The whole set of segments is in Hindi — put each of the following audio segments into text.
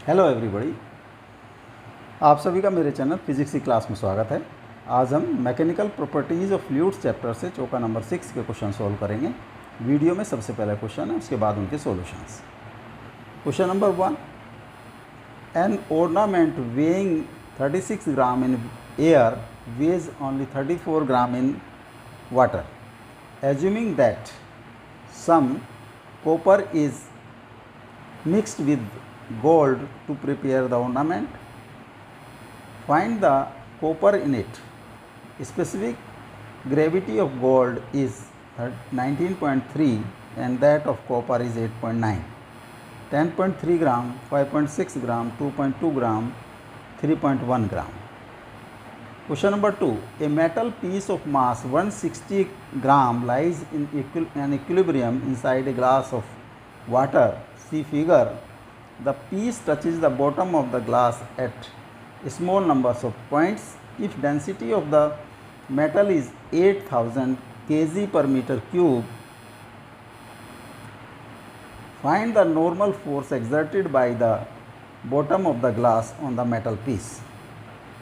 हेलो एवरीबॉडी, आप सभी का मेरे चैनल फिजिक्स की क्लास में स्वागत है। आज हम mechanical properties of fluids chapter से चौका नंबर 6 के क्वेश्चन सॉल्व करेंगे। वीडियो में सबसे पहला क्वेश्चन है, उसके बाद उनके solutions. Question number 1, an ornament weighing 36 gram in air weighs only 34 gram in water. Assuming that some copper is mixed with gold to prepare the ornament, find the copper in it. Specific gravity of gold is 19.3 and that of copper is 8.9. 10.3 gram, 5.6 gram, 2.2 gram, 3.1 gram. Question number 2. A metal piece of mass 160 gram lies in an equilibrium inside a glass of water. See figure. The piece touches the bottom of the glass at small numbers of points. If density of the metal is 8000 kg per meter cube, find the normal force exerted by the bottom of the glass on the metal piece.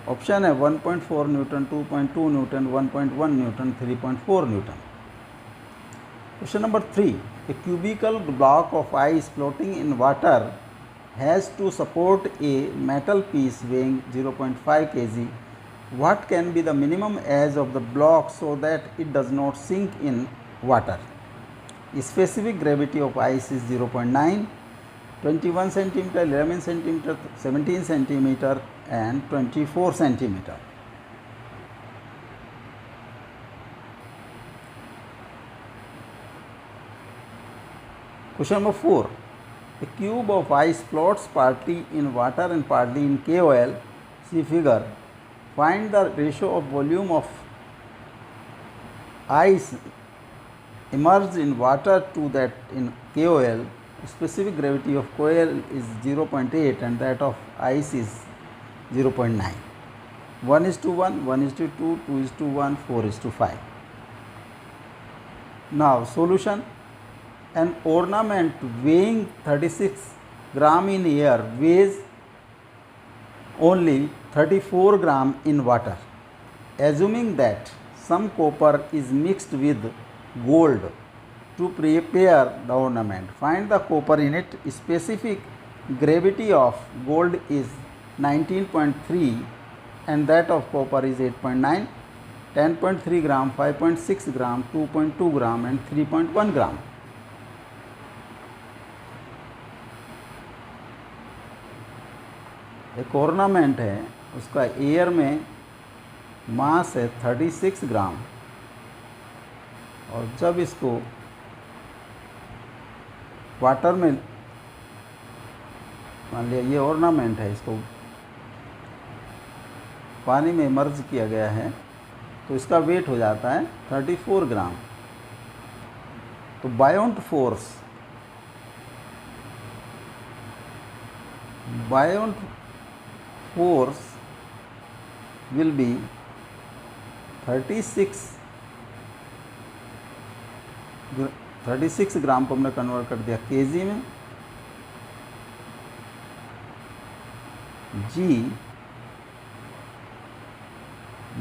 Option है 1.4 Newton, 2.2 Newton, 1.1 Newton, 3.4 Newton. Question number 3. A cubical block of ice floating in water has to support a metal piece weighing 0.5 kg. What can be the minimum age of the block so that it does not sink in water? Specific gravity of ice is 0.9, 21 centimeter, 11 centimeter, 17 centimeter and 24 centimeter. Question number 4. A cube of ice floats partly in water and partly in KOL. See figure. Find the ratio of volume of ice immersed in water to that in KOL. Specific gravity of coil is 0.8 and that of ice is 0.9. 1:1, 1:2, 2:1, 4:5. Now solution. An ornament weighing 36 gram in air weighs only 34 gram in water. Assuming that some copper is mixed with gold to prepare the ornament, find the copper in it. Specific gravity of gold is 19.3 and that of copper is 8.9. 10.3 gram, 5.6 gram, 2.2 gram and 3.1 gram. एक ऑर्नामेंट है, उसका एयर में मास है 36 ग्राम और जब इसको वाटर में, मान लिया ये ऑर्नामेंट है, इसको पानी में इमर्ज किया गया है तो इसका वेट हो जाता है 34 ग्राम. तो बायोंट force will be 36 ग्राम को हमने कन्वर्ट कर दिया केजी में. G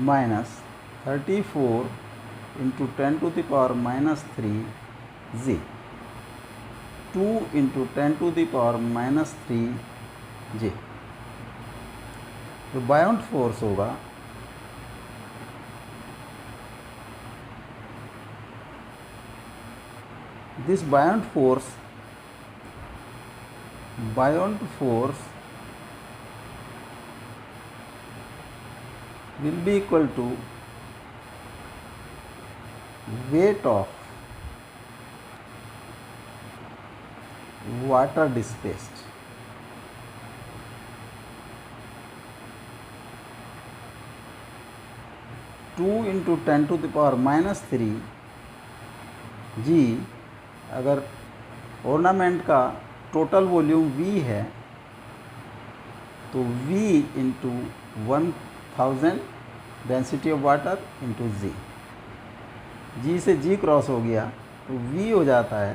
minus 34 into 10 to the power minus 3 G, 2 into 10 to the power minus 3 J. तो बायोंट फोर्स होगा this buoyant force will be equal to weight of water displaced. Two into 10 to the power minus 3 G. अगर ऑर्नामेंट का टोटल वॉल्यूम V है तो V into 1000 density of water into G. G से G क्रॉस हो गया तो V हो जाता है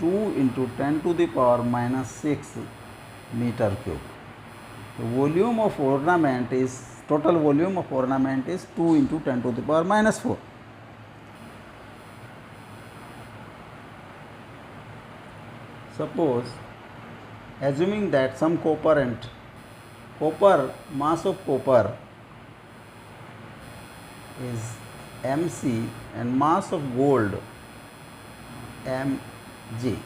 2 into 10 to the power minus 6 meter cube. The volume of ornament is, total volume of ornament is 2 into 10 to the power minus 4. Suppose, assuming that some mass of copper is mc and mass of gold mg.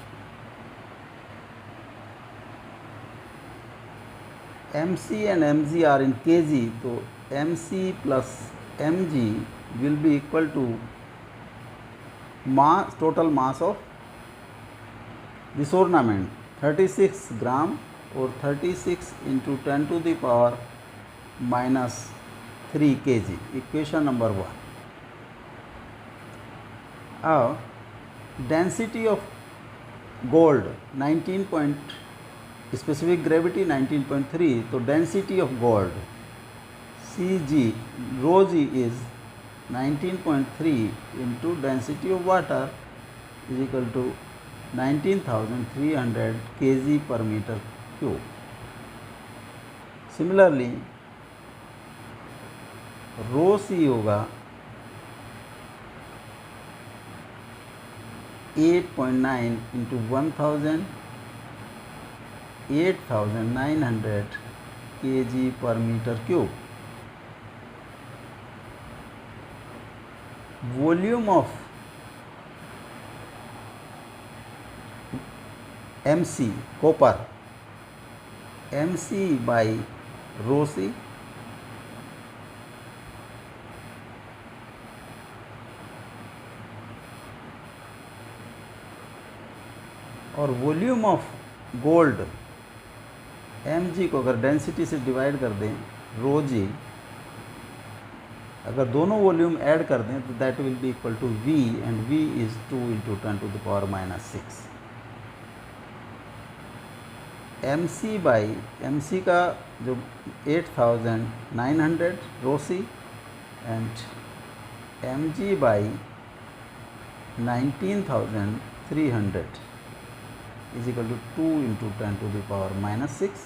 mc and mg are in kg, so mc plus mg will be equal to total mass of this ornament, 36 gram or 36 into 10 to the power minus 3 kg. Equation number 1. Now, density of gold 19 point, specific gravity 19.3. So density of gold Cg, rho g is 19.3 into density of water is equal to 19,300 kg per meter cube. Similarly, rho c होगा 8.9 into 1000, 8,900 kg per meter cube. Volume of mc, copper, mc by rho c और वॉल्यूम ऑफ गोल्ड mg को अगर डेंसिटी से डिवाइड कर दें रो जी, अगर दोनों वॉल्यूम ऐड कर दें तो that will be equal to v and v is 2 into 10 to the power minus 6. mc by mc का जो 8,900 rho c and mg by 19,300 is equal to 2 into 10 to the power minus 6.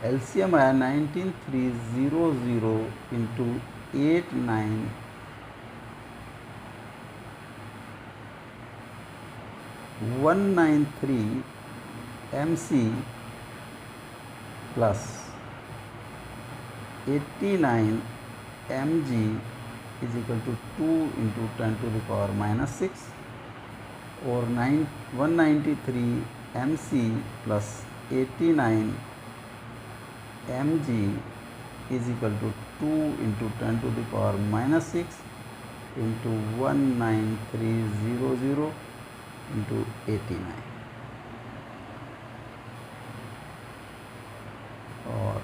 LCM आया 19,300 into 89193 mc plus 89 mg is equal to 2 into 10 to the power minus 6 or 193 mc plus 89 mg is equal to 2 into 10 to the power minus 6 into 19300 into 89 और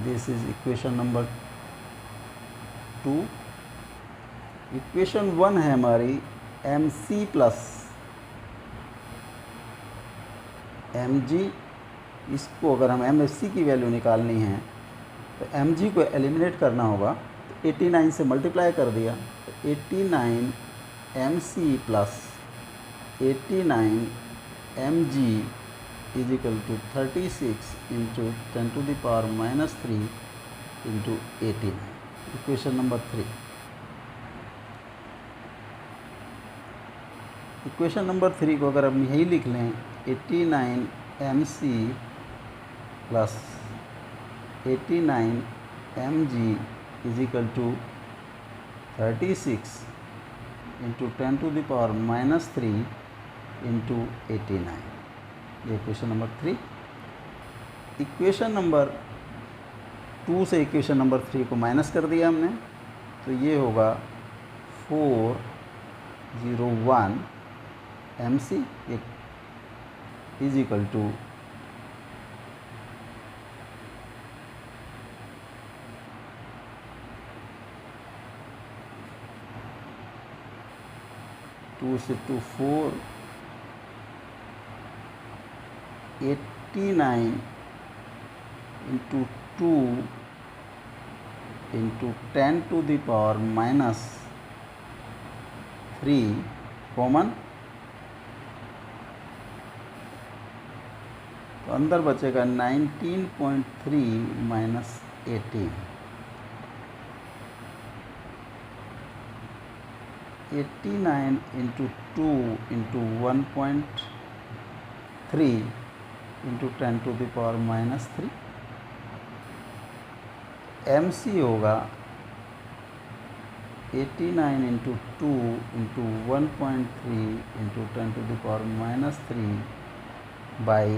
this is equation number 2. Equation 1 है हमारी mc प्लस mg. इसको अगर हम mfc की वैल्यू निकालनी है तो mg को एलिमिनेट करना होगा, तो 89 से मल्टीप्लाई कर दिया तो 89 mc plus 89 mg is equal to 36 into 10 to the power minus 3 into 89. Equation number 3. Equation number 3 को अगर हम यही लिख लें 89 mc plus 89 mg is equal to 36 into 10 to the power minus 3 into 89. ये इक्वेशन नंबर 3. इक्वेशन नंबर 2 से इक्वेशन नंबर 3 को माइनस कर दिया हमने, तो ये होगा 401 mc इज इक्वल टू 2 से 2 4 89 into 2 into 10 to the power minus 3 कॉमन, तो अंदर बचेगा 19.3 minus 18, 89 into 2 into 1.3 into 10 to the power minus 3। MC होगा 89 into 2 into 1.3 into 10 to the power minus 3 by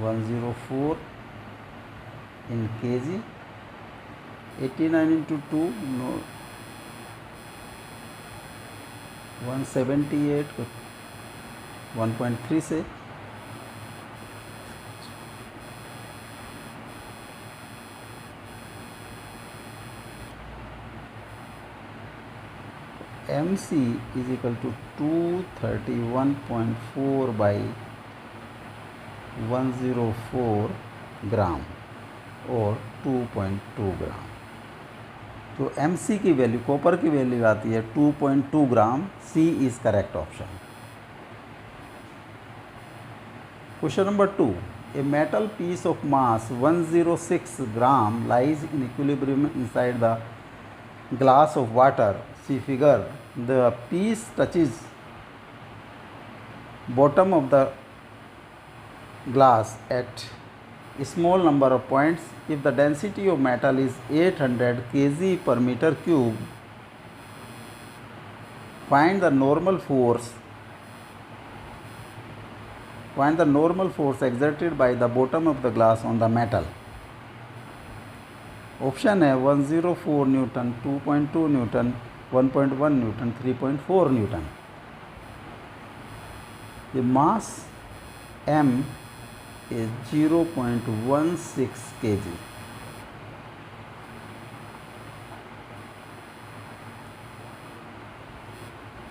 104 in kg। 89 into 2 नो 178 को 1.3 से, MC is equal to 231.4 by 104 gram और 2.2 ग्राम। तो MC की वैल्यू, कॉपर की वैल्यू आती है 2.2 gram. C is correct option. Question number 2, a metal piece of mass 106 gram lies in equilibrium inside the glass of water. See figure, the piece touches bottom of the glass at a small number of points. If the density of metal is 800 kg per meter cube, find the normal force exerted by the bottom of the glass on the metal. Option है 104 Newton, 2.2 Newton, 1.1 Newton, 3.4 Newton. The mass M is 0.16 kg।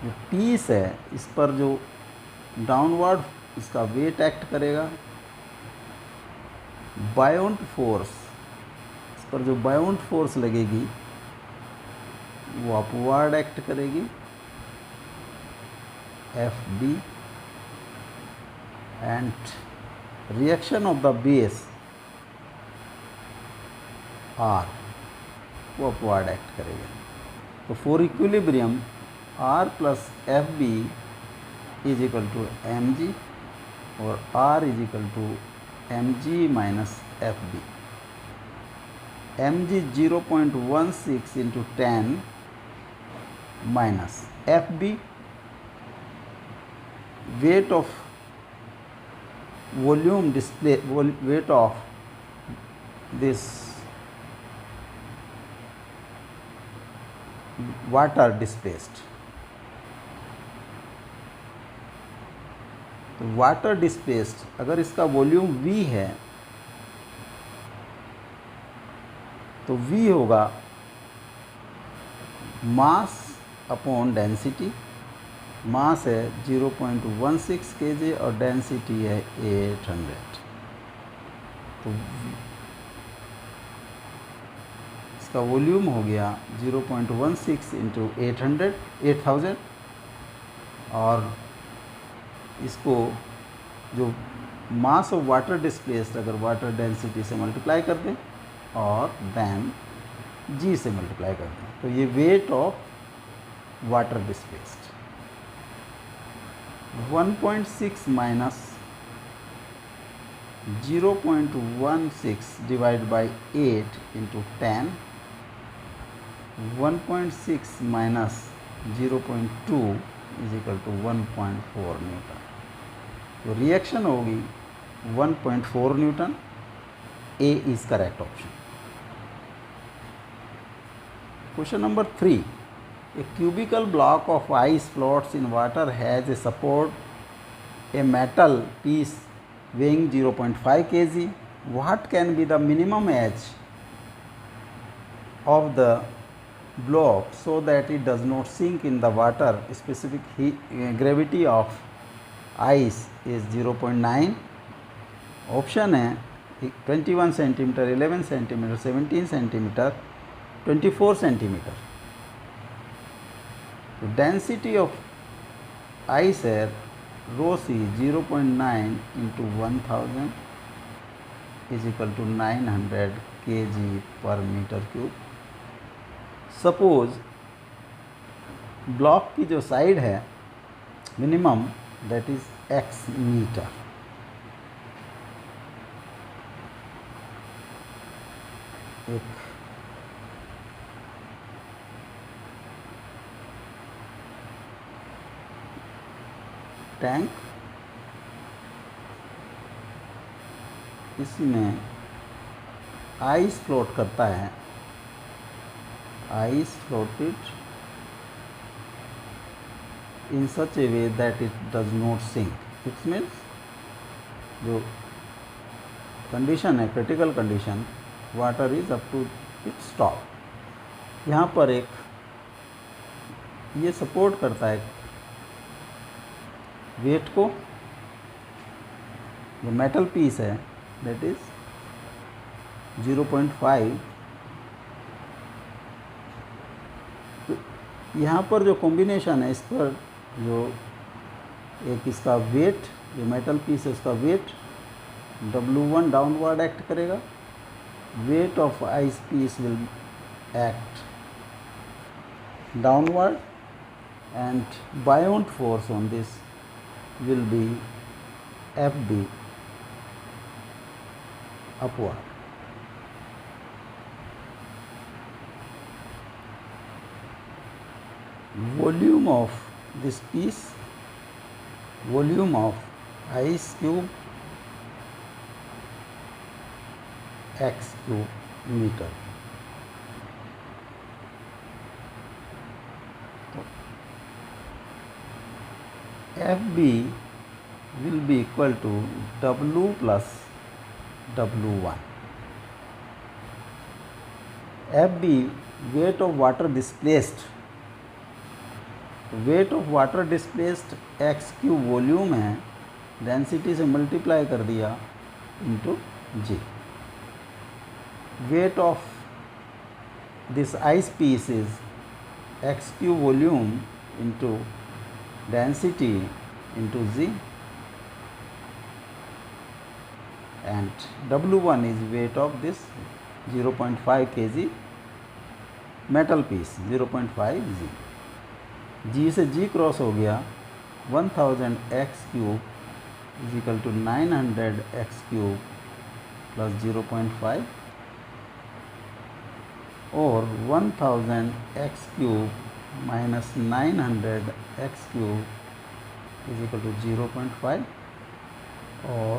जो पीस है इस पर जो डाउनवर्ड इसका वेट एक्ट करेगा, बायोंट फोर्स, इस पर जो बायोंट फोर्स लगेगी वो अपवर्ड एक्ट करेगी, FB, and reaction of the base R वो अपवर्ड एक्ट करेगा। तो for equilibrium R plus FB is equal to mg और R is equal to mg minus FB। mg 0.16 into 10 minus FB weight of volume display, weight of this water displaced। तो वाटर डिस्प्लेस्ड अगर इसका वॉल्यूम V है तो V होगा मास अपॉन डेंसिटी। मास है 0.16 kg और डेंसिटी है 800। तो इसका वॉल्यूम हो गया 0.16 इंटू 8000 और इसको जो मास ऑफ वाटर डिस्प्लेस्ड अगर वाटर डेंसिटी से मल्टीप्लाई कर दें और देन G से मल्टीप्लाई कर दें तो ये weight of water displaced 1.6 minus 0.16 divide by 8 into 10, 1.6 minus 0.2 is equal to 1.4 newton. तो रिएक्शन होगी 1.4 newton. A is correct option. Question number 3. A cubical block of ice floats in water has a support, a metal piece weighing 0.5 kg. What can be the minimum edge of the block so that it does not sink in the water? Specific gravity of ice is 0.9. Option है 21 सेंटीमीटर, 11 सेंटीमीटर, 17 सेंटीमीटर, 24 सेंटीमीटर। तो डेंसिटी ऑफ आइस है rho c 0.9 into 1000 is equal to 900 kg पर मीटर क्यूब। सपोज ब्लॉक की जो साइड है minimum that is x metre. एक टैंक, इसमें आइस फ्लोट करता है, ice floated in such a way that it does not sink. It means जो कंडीशन है, critical condition, water is up to its top. यहाँ पर एक ये सपोर्ट करता है वेट को, जो मेटल पीस है दैट इज 0.5। तो यहाँ पर जो कॉम्बिनेशन है, इस पर जो एक इसका वेट, जो मेटल पीस है उसका वेट W1 डाउनवर्ड एक्ट करेगा, weight of ice piece will act downward and buoyant force on this will be FB upward। Volume of this piece, volume of ice cube x cube meter। FB will be equal to W plus W1। FB weight of water displaced, weight of water displaced x cube volume है, डेंसिटी से मल्टीप्लाई कर दिया into G. Weight of this ice piece is x cube volume into density into G, and W1 is weight of this 0.5 kg metal piece, 0.5 g। G से जी क्रॉस हो गया, 1000 x cube is equal to 900 x cube plus 0.5, और 1000 x cube minus 900 x cube is equal to 0.5, और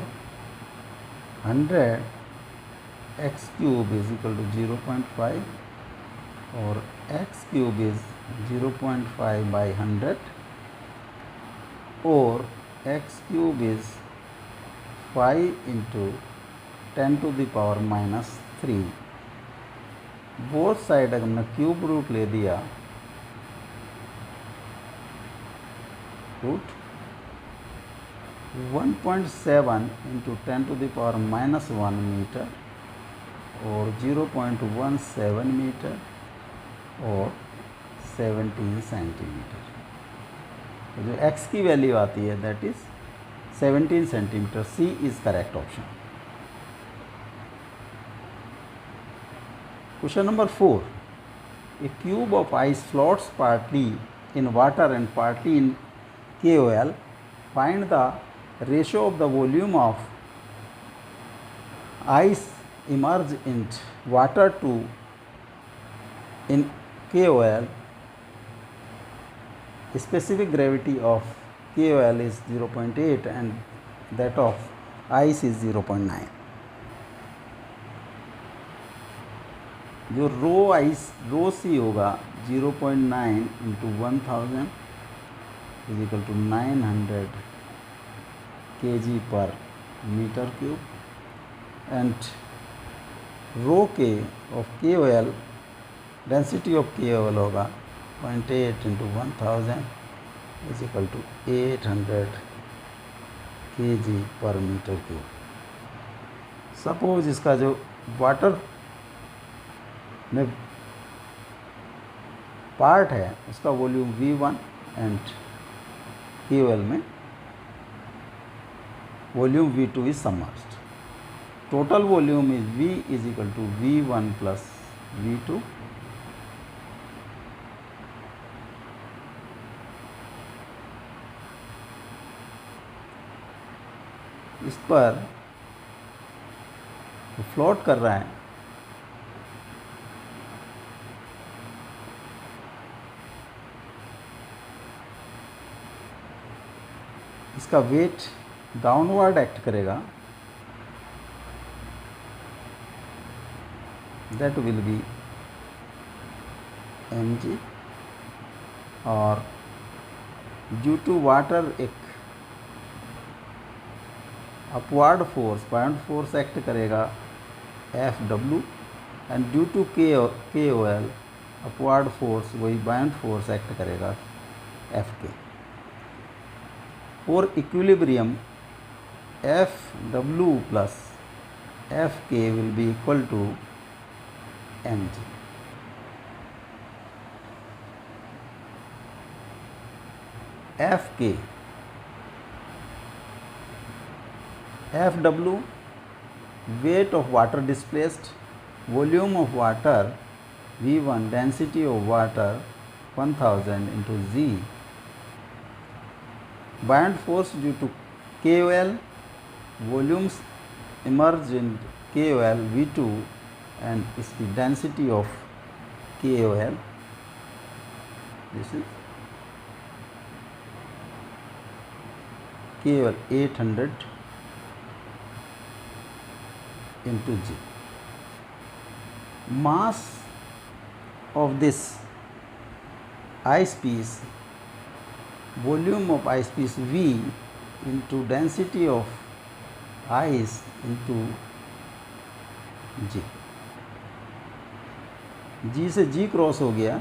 100 x cube is equal to 0.5, और x क्यूब इज 0.5 by 100, और x cube is 5 into 10 to the power minus 3। Both side अगर हमने क्यूब रूट ले दिया, root 1.7 into 10 to the power minus 1 metre, और 0.17 मीटर, और 70 सेंटीमीटर। तो जो x की वैल्यू आती है that is 17 centimetre. C is correct option. Question number 4, a cube of ice floats partly in water and partly in KOL। Find the ratio of the volume of ice emerge in water to in KOL। Specific gravity of KOL is 0.8 and that of ice is 0.9। जो रो सी होगा 0.9 into 1000 is equal to 900 kg पर मीटर क्यूब, एंड रो के of KOL, density of KOL होगा 0.8 into 1000 is equal to 800 kg पर मीटर क्यूब। सपोज इसका जो वाटर में पार्ट है उसका वॉल्यूम V1 एंड KOL में volume V2 is submerged. Total volume is V is equal to V1 plus V2 इस पर फ्लोट कर रहा है इसका वेट डाउनवर्ड एक्ट करेगा, दैट विल बी mg, और ड्यू टू वाटर एक upward force bound force act करेगा Fw, and due to KOL upward force वही बाउंड फोर्स एक्ट करेगा Fk। For equilibrium, Fw plus Fk will be equal to mg. Fk, Fw, weight of water displaced, volume of water V1, density of water 1000 into Z, buoyant force due to KOL, volumes emerge in KOL V2 and is the density of KOL. This is KOL 800 into G. Mass of this ice piece, volume of ice piece V into density of ice into G. G से G क्रॉस हो गया,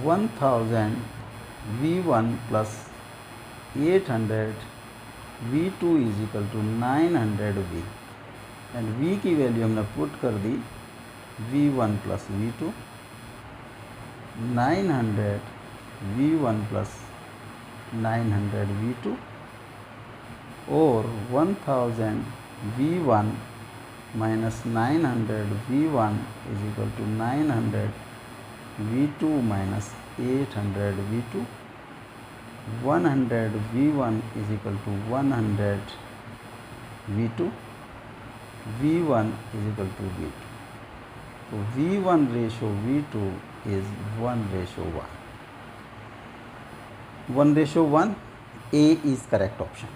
1000 V1 plus 800 V2 is equal to 900 V, and V की वैल्यू हमने पुट कर दी V1 plus V2, 900 V1 plus 900 V2 और 1000 V1 minus 900 V1 is equal to 900 V2 minus 800 V2, 100 V1 is equal to 100 V2, V1 is equal to V2. तो V1 ratio V2 is 1:1. 1:1, A is correct option.